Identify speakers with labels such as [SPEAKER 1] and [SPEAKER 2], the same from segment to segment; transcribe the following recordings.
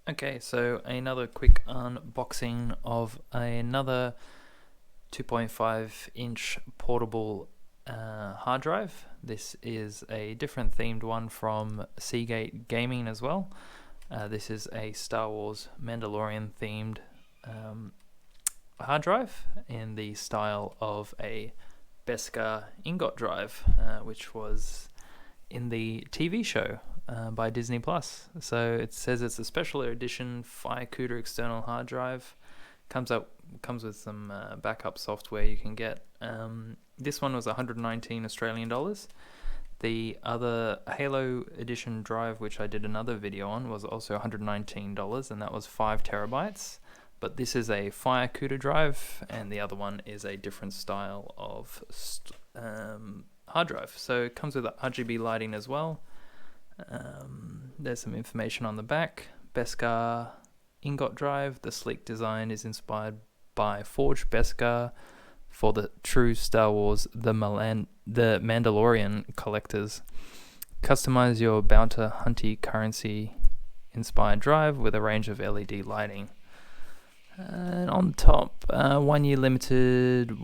[SPEAKER 1] Okay, so another quick unboxing of another 2.5 inch portable hard drive. This is a different themed one from Seagate Gaming as well. This is a Star Wars Mandalorian themed hard drive in the style of a Beskar Ingot drive, which was in the TV show by Disney Plus. So it says it's a special edition Firecooter external hard drive. Comes with some backup software you can get. This one was 119 Australian dollars. The other Halo edition drive, which I did another video on, was also $119, and that was 5 terabytes. But this is a Firecooter drive, and the other one is a different style of hard drive. So it comes with RGB lighting as well. There's some information on the back. Beskar Ingot drive. The sleek design is inspired by forged Beskar for the true Star Wars the Mandalorian collectors. Customize your bounty hunty currency inspired drive with a range of LED lighting. And on top, 1 year limited,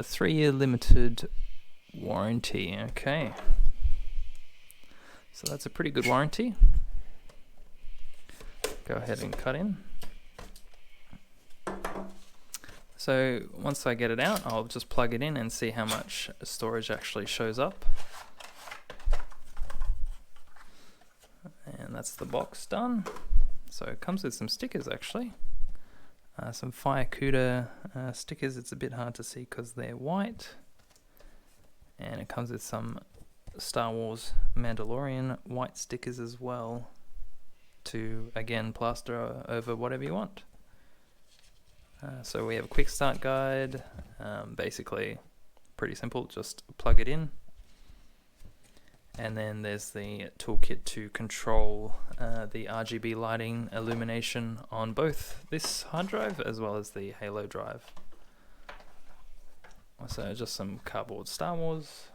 [SPEAKER 1] 3 year limited warranty. Okay, so that's a pretty good warranty. Go ahead and cut in. So once I get it out, I'll just plug it in and see how much storage actually shows up. And that's the box done. So it comes with some stickers actually. Some Firecooter stickers. It's a bit hard to see because they're white. And it comes with some Star Wars Mandalorian white stickers as well, to again plaster over whatever you want. So we have a quick start guide. Basically pretty simple, just plug it in. And then there's the toolkit to control the RGB lighting illumination on both this hard drive as well as the Halo drive. So just some cardboard Star Wars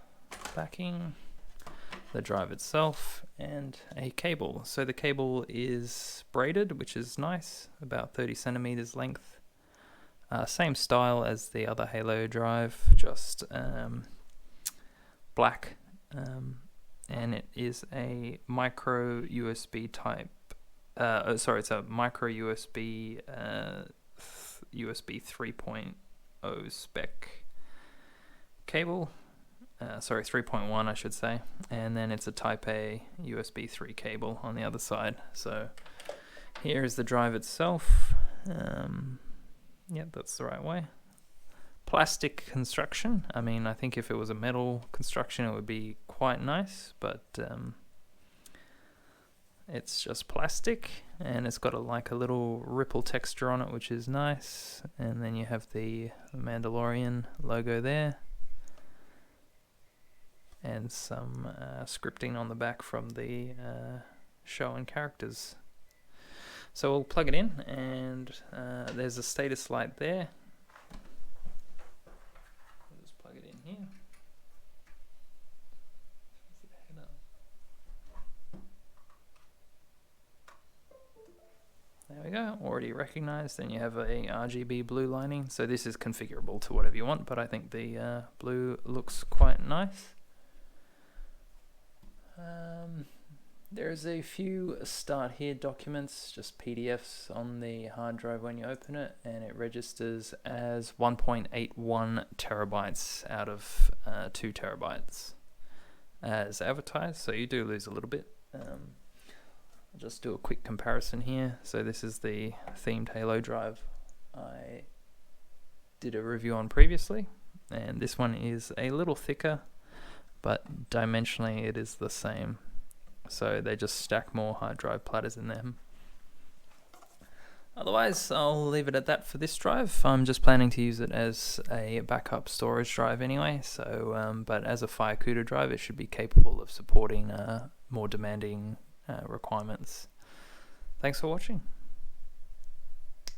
[SPEAKER 1] backing, the drive itself, and a cable. So the cable is braided, which is nice, about 30 centimeters length. Same style as the other Halo drive, just black. And it is a micro USB type. It's a micro USB USB 3.0 spec cable. 3.1 I should say. And then it's a Type A USB 3 cable on the other side. So here is the drive itself. Yep, that's the right way. Plastic construction. I mean, I think if it was a metal construction it would be quite nice, but it's just plastic, and it's got a little ripple texture on it, which is nice. And then you have the Mandalorian logo there, and some scripting on the back from the show and characters. So we'll plug it in, and there's a status light there. I'll just plug it in here. There we go, already recognized. Then you have a RGB blue lining. So this is configurable to whatever you want, but I think the blue looks quite nice. There's a few start here documents, just PDFs on the hard drive when you open it, and it registers as 1.81 terabytes out of 2 terabytes as advertised, so you do lose a little bit. I'll just do a quick comparison here. So this is the themed Halo drive I did a review on previously, and this one is a little thicker, but dimensionally it is the same. So they just stack more hard drive platters in them. Otherwise, I'll leave it at that for this drive. I'm just planning to use it as a backup storage drive anyway. So, but as a Firecooter drive, it should be capable of supporting more demanding requirements. Thanks for watching.